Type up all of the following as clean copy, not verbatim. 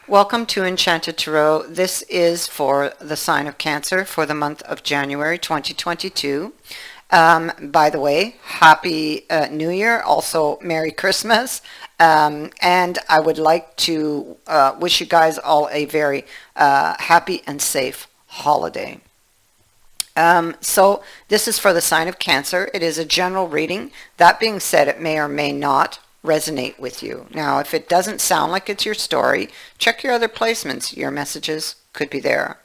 Welcome to Enchanted Tarot. This is for the sign of Cancer for the month of January 2022. By the way, Happy New Year, also Merry Christmas. And I would like to wish you guys all a very happy and safe holiday. So this is for the sign of Cancer. It is a general reading. That being said, it may or may not resonate with you. Now, if it doesn't sound like it's your story, check your other placements. Your messages could be there.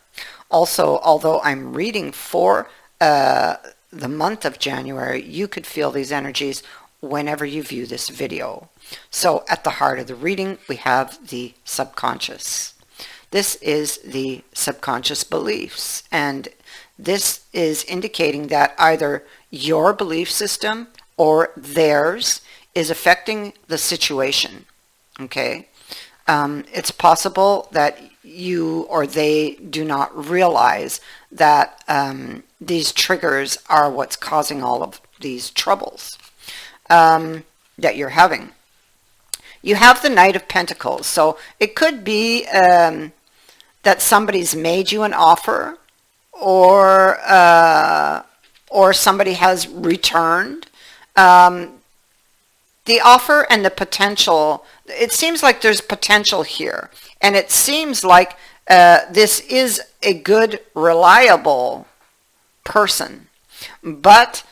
Also, although I'm reading for the month of January, you could feel these energies whenever you view this video. So at the heart of the reading, we have the subconscious. This is the subconscious beliefs, and this is indicating that either your belief system or theirs is affecting the situation. Okay, it's possible that you or they do not realize that these triggers are what's causing all of these troubles that you're having. You have the Knight of Pentacles, so it could be that somebody's made you an offer, or somebody has returned. The offer and the potential, it seems like there's potential here. And it seems like this is a good, reliable person. But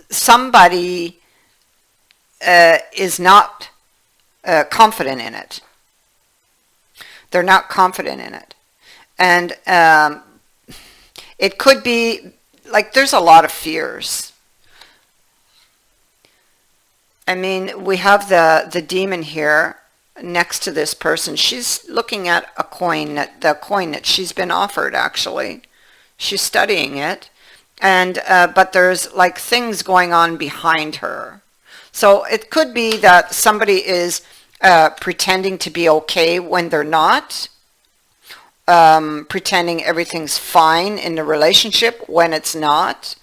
somebody is not confident in it. They're not confident in it. And it could be like there's a lot of fears. I mean, we have the demon here next to this person. She's looking at a coin, the coin that she's been offered, actually. She's studying it. And but there's like things going on behind her. So it could be that somebody is pretending to be okay when they're not. Pretending everything's fine in the relationship when it's not.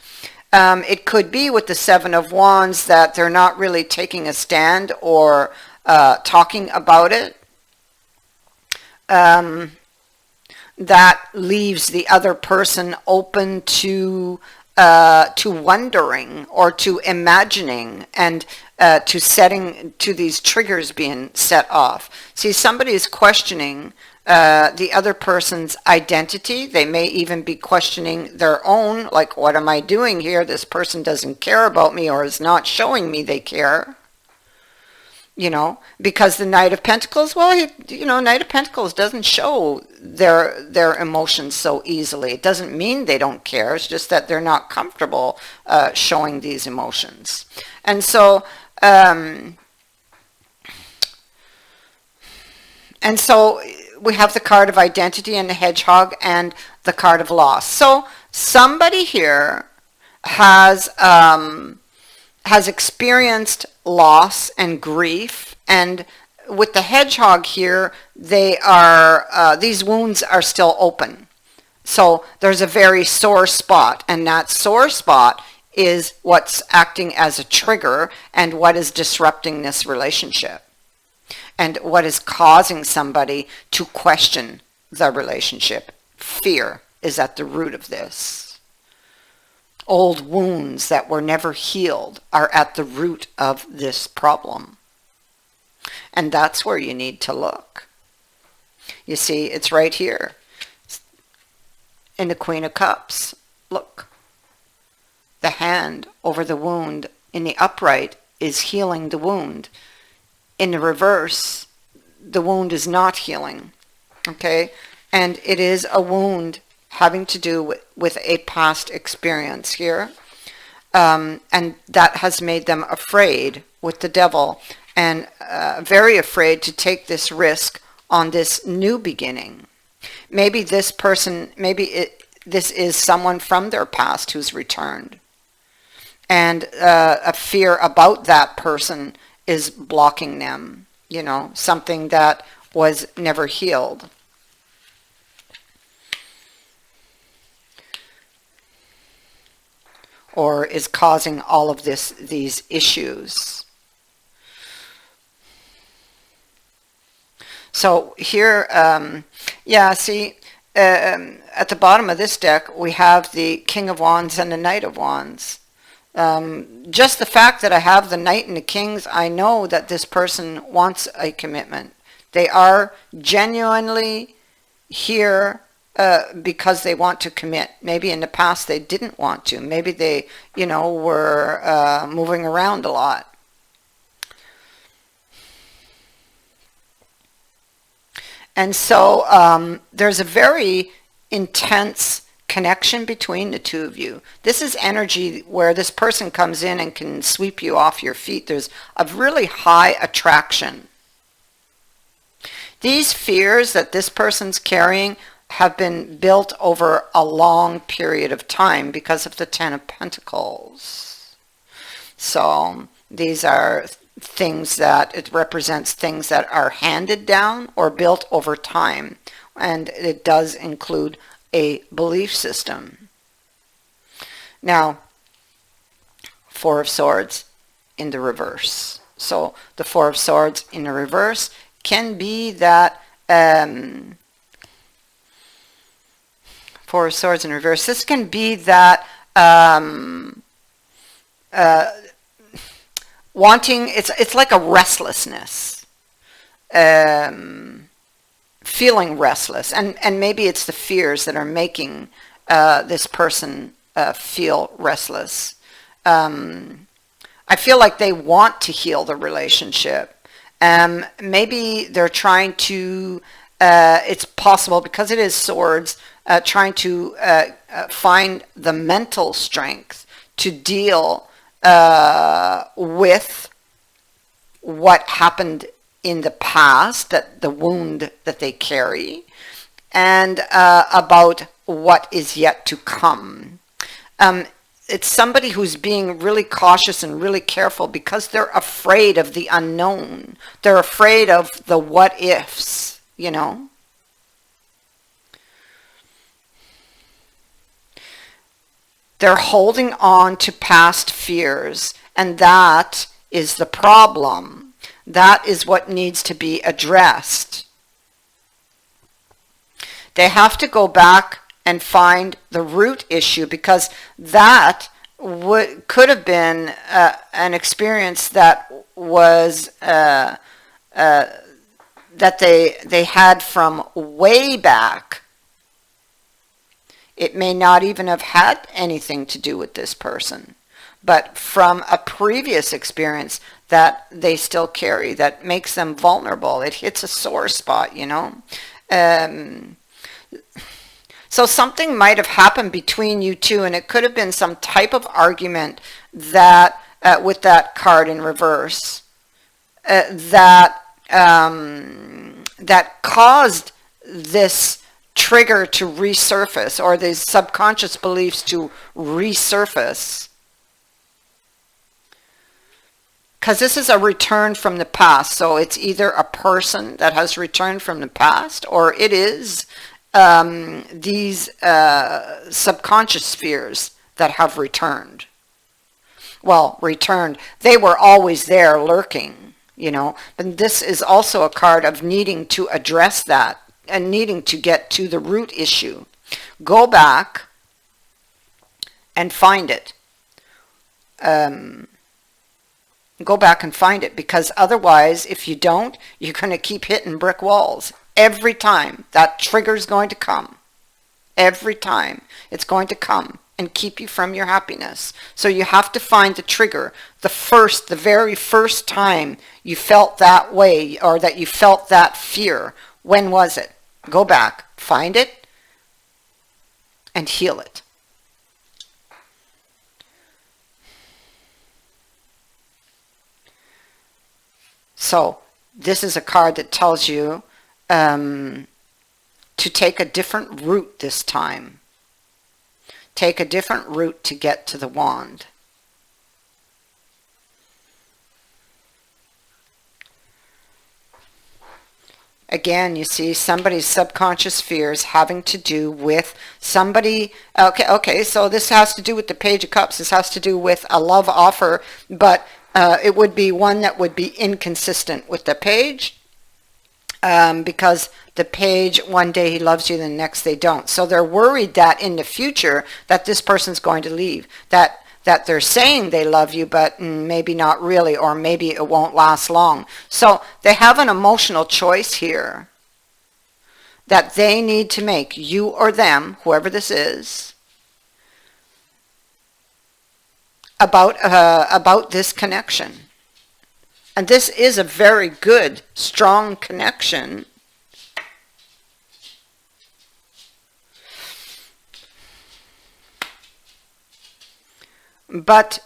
It could be with the Seven of Wands that they're not really taking a stand or talking about it. That leaves the other person open to wondering or to imagining and to these triggers being set off. See, somebody is questioning the other person's identity. They may even be questioning their own, like, what am I doing here? This person doesn't care about me or is not showing me they care. You know, because the Knight of Pentacles, well, Knight of Pentacles doesn't show their emotions so easily. It doesn't mean they don't care. It's just that they're not comfortable showing these emotions. And so, we have the card of identity and the hedgehog and the card of loss. So somebody here has experienced loss and grief, and with the hedgehog here, these wounds are still open. So there's a very sore spot, and that sore spot is what's acting as a trigger and what is disrupting this relationship. And what is causing somebody to question the relationship. Fear is at the root of this. Old wounds that were never healed are at the root of this problem. And that's where you need to look. You see, it's right here. In the Queen of Cups. Look. The hand over the wound in the upright is healing the wound. In the reverse, the wound is not healing, okay? And it is a wound having to do with a past experience here. And that has made them afraid with the devil and very afraid to take this risk on this new beginning. Maybe this person, this is someone from their past who's returned. And a fear about that person is blocking them, something that was never healed. Or is causing all of these issues. So here, yeah, see, at the bottom of this deck, we have the King of Wands and the Knight of Wands. Just the fact that I have the Knight and the Kings, I know that this person wants a commitment. They are genuinely here because they want to commit. Maybe in the past they didn't want to. Maybe they, were moving around a lot. And so there's a very intense connection between the two of you. This is energy where this person comes in and can sweep you off your feet. There's a really high attraction. These fears that this person's carrying have been built over a long period of time because of the Ten of Pentacles. So these are things that it represents, things that are handed down or built over time, and it does include a belief system. Now, Four of Swords in the reverse. So the Four of Swords in the reverse can be that Four of Swords in reverse. This can be that wanting, it's like a restlessness, feeling restless, and maybe it's the fears that are making this person feel restless. I feel like they want to heal the relationship. Maybe they're trying to, it's possible because it is swords, trying to find the mental strength to deal with what happened in the past, that the wound that they carry, and about what is yet to come. It's somebody who's being really cautious and really careful because they're afraid of the unknown. They're afraid of the what ifs, They're holding on to past fears, and that is the problem. That is what needs to be addressed. They have to go back and find the root issue, because that could have been an experience that was that they had from way back. It may not even have had anything to do with this person, but from a previous experience that they still carry that makes them vulnerable. It hits a sore spot, So something might have happened between you two, and it could have been some type of argument that, with that card in reverse, that caused this trigger to resurface, or these subconscious beliefs to resurface. Because this is a return from the past. So it's either a person that has returned from the past, or it is these subconscious fears that have returned. Well, returned. They were always there lurking, But this is also a card of needing to address that and needing to get to the root issue. Go back and find it. Go back and find it, because otherwise, if you don't, you're going to keep hitting brick walls. Every time that trigger is going to come. Every time it's going to come and keep you from your happiness. So you have to find the trigger. The very first time you felt that way, or that you felt that fear, when was it? Go back, find it, and heal it. So this is a card that tells you to take a different route this time. Take a different route to get to the wand. Again, you see somebody's subconscious fears having to do with somebody. Okay, so this has to do with the Page of Cups. This has to do with a love offer, but it would be one that would be inconsistent with the Page because the page, one day he loves you, the next they don't. So they're worried that in the future that this person's going to leave, that they're saying they love you, but maybe not really, or maybe it won't last long. So they have an emotional choice here that they need to make, you or them, whoever this is, about this connection. And this is a very good, strong connection. But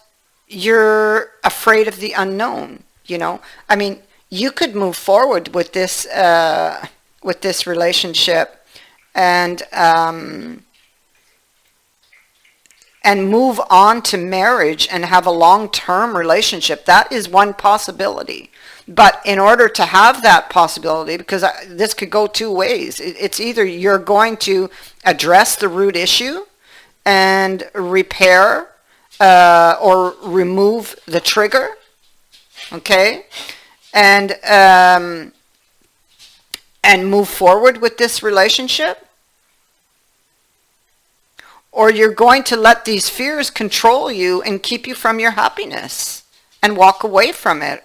you're afraid of the unknown, you know? I mean, you could move forward with this relationship and move on to marriage and have a long-term relationship. That is one possibility. But in order to have that possibility, because this could go two ways, it's either you're going to address the root issue and repair or remove the trigger, okay, and move forward with this relationship, or you're going to let these fears control you and keep you from your happiness and walk away from it.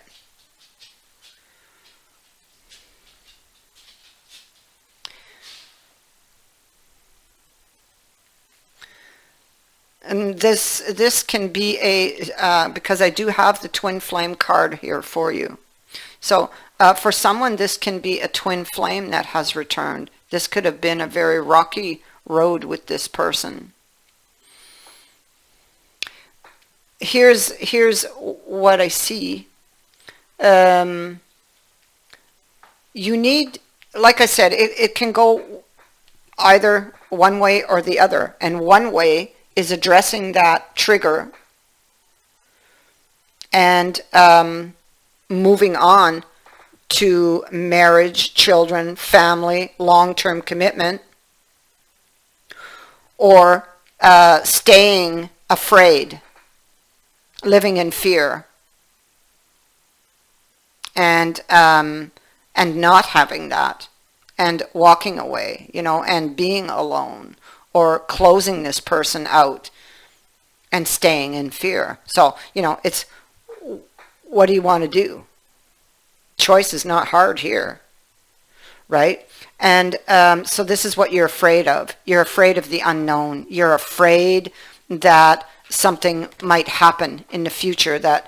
And this can be because I do have the twin flame card here for you. So for someone, this can be a twin flame that has returned. This could have been a very rocky road with this person. Here's what I see. You need, like I said, it can go either one way or the other. And one way is addressing that trigger and moving on to marriage, children, family, long-term commitment, or staying afraid, living in fear, and not having that, and walking away, you know, and being alone, or closing this person out and staying in fear. So, you know, it's, what do you want to do? Choice is not hard here, right? And so this is what you're afraid of. You're afraid of the unknown. You're afraid that something might happen in the future, that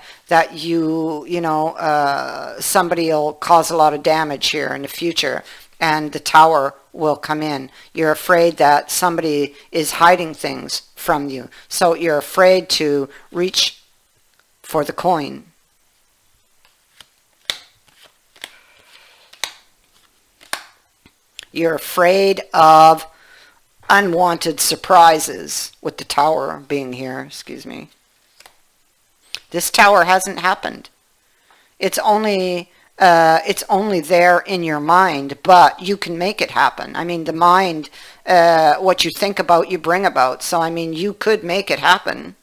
somebody will cause a lot of damage here in the future, and the tower will come in. You're afraid that somebody is hiding things from you. So you're afraid to reach for the coin. You're afraid of unwanted surprises, with the tower being here, excuse me. This tower hasn't happened. It's only there in your mind, but you can make it happen. I mean, the mind, what you think about, you bring about. So, I mean, you could make it happen.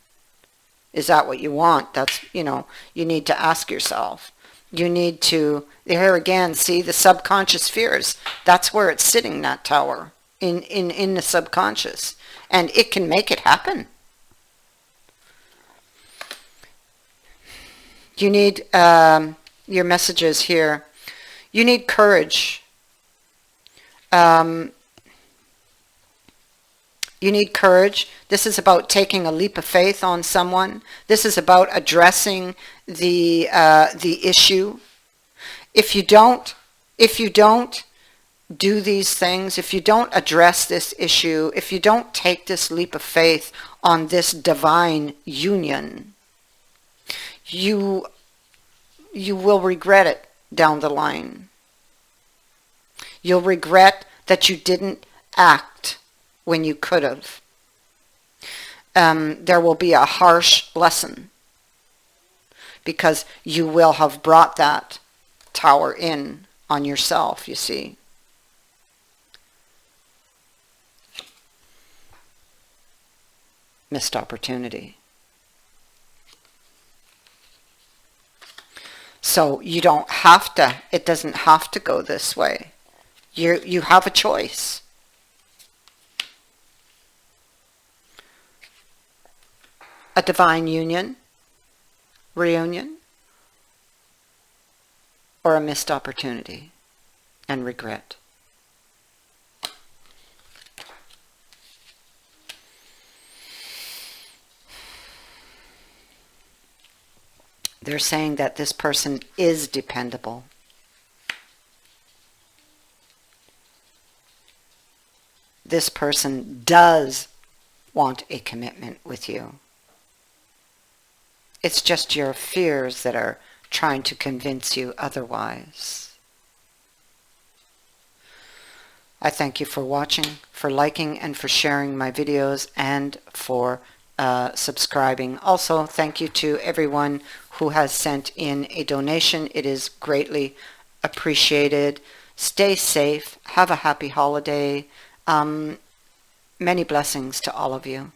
Is that what you want? That's, you know, you need to ask yourself. You need to, here again, see the subconscious fears. That's where it's sitting, that tower, in the subconscious. And it can make it happen. You need your messages here. You need courage. You need courage. This is about taking a leap of faith on someone. This is about addressing the issue. If you don't do these things, if you don't address this issue, if you don't take this leap of faith on this divine union, you will regret it down the line. You'll regret that you didn't act when you could have. There will be a harsh lesson, because you will have brought that tower in on yourself, you see. Missed opportunity. So you don't have to, it doesn't have to go this way. You have a choice. A divine union, reunion, or a missed opportunity and regret. They're saying that this person is dependable. This person does want a commitment with you. It's just your fears that are trying to convince you otherwise. I thank you for watching, for liking, and for sharing my videos, and for subscribing. Also, thank you to everyone who has sent in a donation. It is greatly appreciated. Stay safe. Have a happy holiday. Many blessings to all of you.